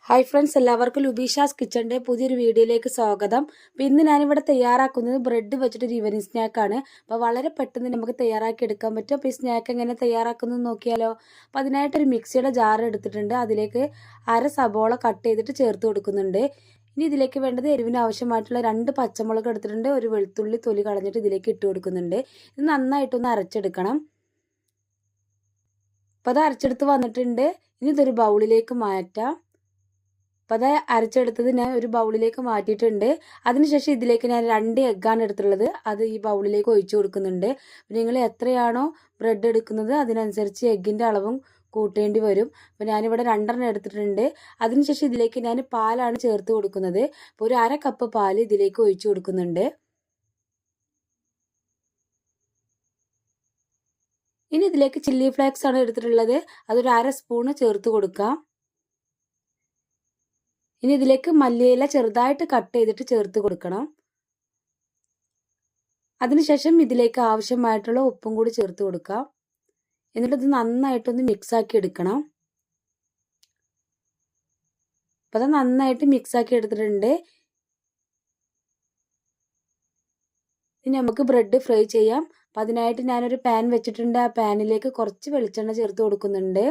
Hi friends, എല്ലാവർക്കും ലുബീഷാസ് കിച്ചണിൻ്റെ പുതിയൊരു വീഡിയോയിലേക്ക് സ്വാഗതം. അപ്പോൾ ഇന്ന് ഞാനിവിടെ തയ്യാറാക്കുന്നത് ബ്രെഡ് വെച്ചിട്ടൊരു ഈവനിങ് സ്നാക്കാണ്. അപ്പോൾ വളരെ പെട്ടെന്ന് നമുക്ക് തയ്യാറാക്കി എടുക്കാൻ പറ്റും. അപ്പോൾ ഈ സ്നാക്ക് എങ്ങനെ തയ്യാറാക്കുന്നത് നോക്കിയാലോ. അപ്പോൾ അതിനായിട്ടൊരു മിക്സിയുടെ ജാർ എടുത്തിട്ടുണ്ട്. അതിലേക്ക് അര സബോള കട്ട് ചെയ്തിട്ട് ചേർത്ത് കൊടുക്കുന്നുണ്ട്. ഇനി ഇതിലേക്ക് വേണ്ടത് എരിവിന് ആവശ്യമായിട്ടുള്ള 2 പച്ചമുളക് എടുത്തിട്ടുണ്ട്. ഒരു വെളുത്തുള്ളി തൊലി കളഞ്ഞിട്ട് ഇതിലേക്ക് ഇട്ട് കൊടുക്കുന്നുണ്ട്. ഇത് നന്നായിട്ടൊന്ന് അരച്ചെടുക്കണം. അപ്പോൾ അത് അരച്ചെടുത്ത് വന്നിട്ടുണ്ട്. ഇനി ഇതൊരു ബൗളിലേക്ക് മാറ്റാം. അപ്പോൾ അത് അരച്ചെടുത്തത് ഞാൻ ഒരു ബൗളിലേക്ക് മാറ്റിയിട്ടുണ്ട്. അതിനുശേഷം ഇതിലേക്ക് ഞാൻ 2 എഗ്ഗാണ് എടുത്തുള്ളത്. അത് ഈ ബൗളിലേക്ക് ഒഴിച്ചു കൊടുക്കുന്നുണ്ട്. നിങ്ങൾ എത്രയാണോ ബ്രെഡ് എടുക്കുന്നത് അതിനനുസരിച്ച് എഗ്ഗിൻ്റെ അളവും കൂട്ടേണ്ടി വരും. അപ്പോൾ ഞാനിവിടെ 2 എടുത്തിട്ടുണ്ട്. അതിനുശേഷം ഇതിലേക്ക് ഞാൻ പാലാണ് ചേർത്ത് കൊടുക്കുന്നത്. അപ്പോൾ ഒരു 1/2 കപ്പ് പാൽ ഇതിലേക്ക് ഒഴിച്ചു കൊടുക്കുന്നുണ്ട്. ഇനി ഇതിലേക്ക് ചില്ലി ഫ്ലേക്സ് ആണ് എടുത്തിട്ടുള്ളത്. അതൊരു 1/2 സ്പൂണ് ചേർത്ത് കൊടുക്കാം. ഇനി ഇതിലേക്ക് മല്ലിയില ചെറുതായിട്ട് കട്ട് ചെയ്തിട്ട് ചേർത്ത് കൊടുക്കണം. അതിനുശേഷം ഇതിലേക്ക് ആവശ്യമായിട്ടുള്ള ഉപ്പും കൂടി ചേർത്ത് കൊടുക്കാം. എന്നിട്ട് ഇത് നന്നായിട്ടൊന്ന് മിക്സ് ആക്കി എടുക്കണം. അപ്പോൾ അത് നന്നായിട്ട് മിക്സ് ആക്കി എടുത്തിട്ടുണ്ട്. ഇനി നമുക്ക് ബ്രെഡ് ഫ്രൈ ചെയ്യാം. അപ്പം അതിനായിട്ട് ഞാനൊരു പാൻ വെച്ചിട്ടുണ്ട്. ആ പാനിലേക്ക് കുറച്ച് വെളിച്ചെണ്ണ ചേർത്ത് കൊടുക്കുന്നുണ്ട്.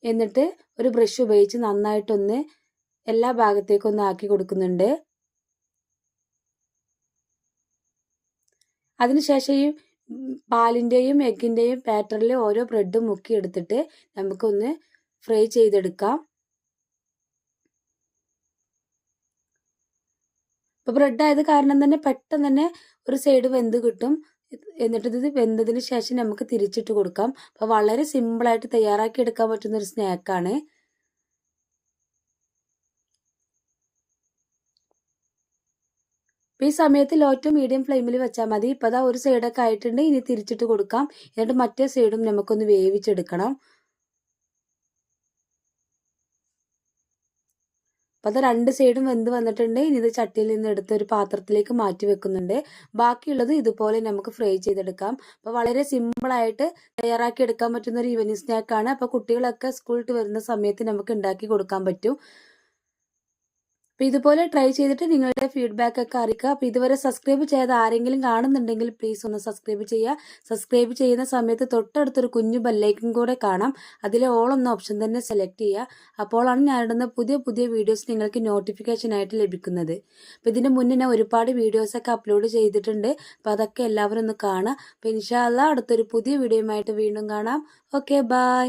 എന്നിട്ട് ഒരു ബ്രഷ് ഉപയോഗിച്ച് നന്നായിട്ടൊന്ന് എല്ലാ ഭാഗത്തേക്കും ഒന്ന് ആക്കി കൊടുക്കുന്നുണ്ട്. അതിനുശേഷം ഈ പാലിൻ്റെയും എഗ്ഗിൻ്റെയും ബാറ്ററിൽ ഓരോ ബ്രെഡും മുക്കി എടുത്തിട്ട് നമുക്കൊന്ന് ഫ്രൈ ചെയ്തെടുക്കാം. ഇപ്പോൾ ബ്രെഡ് ആയത് കാരണം തന്നെ പെട്ടെന്ന് തന്നെ ഒരു സൈഡ് വെന്ത് കിട്ടും. എന്നിട്ട് ഇത് വെന്തതിന് ശേഷം നമുക്ക് തിരിച്ചിട്ട് കൊടുക്കാം. അപ്പോൾ വളരെ സിമ്പിളായിട്ട് തയ്യാറാക്കി എടുക്കാൻ പറ്റുന്ന ഒരു സ്നാക്കാണ്. ഈ സമയത്ത് ലോ ടു മീഡിയം ഫ്ലെയിമിൽ വെച്ചാൽ മതി. ഇപ്പോൾ അതാ ഒരു സൈഡൊക്കെ ആയിട്ടുണ്ട്. ഇനി തിരിച്ചിട്ട് കൊടുക്കാം. എന്നിട്ട് മറ്റേ സൈഡും നമുക്കൊന്ന് വേവിച്ചെടുക്കണം. അപ്പോൾ അത് 2 സൈഡും വെന്ത് വന്നിട്ടുണ്ട്. ഇനി ഇത് ചട്ടിയിൽ നിന്ന് എടുത്ത് ഒരു പാത്രത്തിലേക്ക് മാറ്റി വെക്കുന്നുണ്ട്. ബാക്കിയുള്ളത് ഇതുപോലെ നമുക്ക് ഫ്രൈ ചെയ്തെടുക്കാം. അപ്പോൾ വളരെ സിമ്പിളായിട്ട് തയ്യാറാക്കി എടുക്കാൻ പറ്റുന്ന ഒരു ഈവനിങ് സ്നാക്കാണ്. അപ്പോൾ കുട്ടികളൊക്കെ സ്കൂളിൽ വരുന്ന സമയത്ത് നമുക്ക് ഉണ്ടാക്കി കൊടുക്കാൻ പറ്റും. അപ്പോൾ ഇതുപോലെ ട്രൈ ചെയ്തിട്ട് നിങ്ങളുടെ ഫീഡ്ബാക്ക് ഒക്കെ അറിയിക്കുക. അപ്പോൾ ഇതുവരെ സബ്സ്ക്രൈബ് ചെയ്ത ആരെങ്കിലും കാണുന്നുണ്ടെങ്കിൽ പ്ലീസ് ഒന്ന് സബ്സ്ക്രൈബ് ചെയ്യുക. സബ്സ്ക്രൈബ് ചെയ്യുന്ന സമയത്ത് തൊട്ടടുത്തൊരു കുഞ്ഞു ബെല്ലൈക്കൺ കൂടെ കാണാം. അതിലെ ഓൾ എന്ന ഓപ്ഷൻ തന്നെ സെലക്ട് ചെയ്യുക. അപ്പോഴാണ് ഞാനിടുന്ന പുതിയ പുതിയ വീഡിയോസ് നിങ്ങൾക്ക് നോട്ടിഫിക്കേഷൻ ആയിട്ട് ലഭിക്കുന്നത്. അപ്പോൾ ഇതിന് മുന്നേ ഞാൻ ഒരുപാട് വീഡിയോസൊക്കെ അപ്ലോഡ് ചെയ്തിട്ടുണ്ട്. അപ്പോൾ അതൊക്കെ എല്ലാവരും ഒന്ന് കാണുക. അപ്പോൾ ഇൻഷാ അല്ലാഹ് അടുത്തൊരു പുതിയ വീഡിയോയുമായിട്ട് വീണ്ടും കാണാം. Okay, by.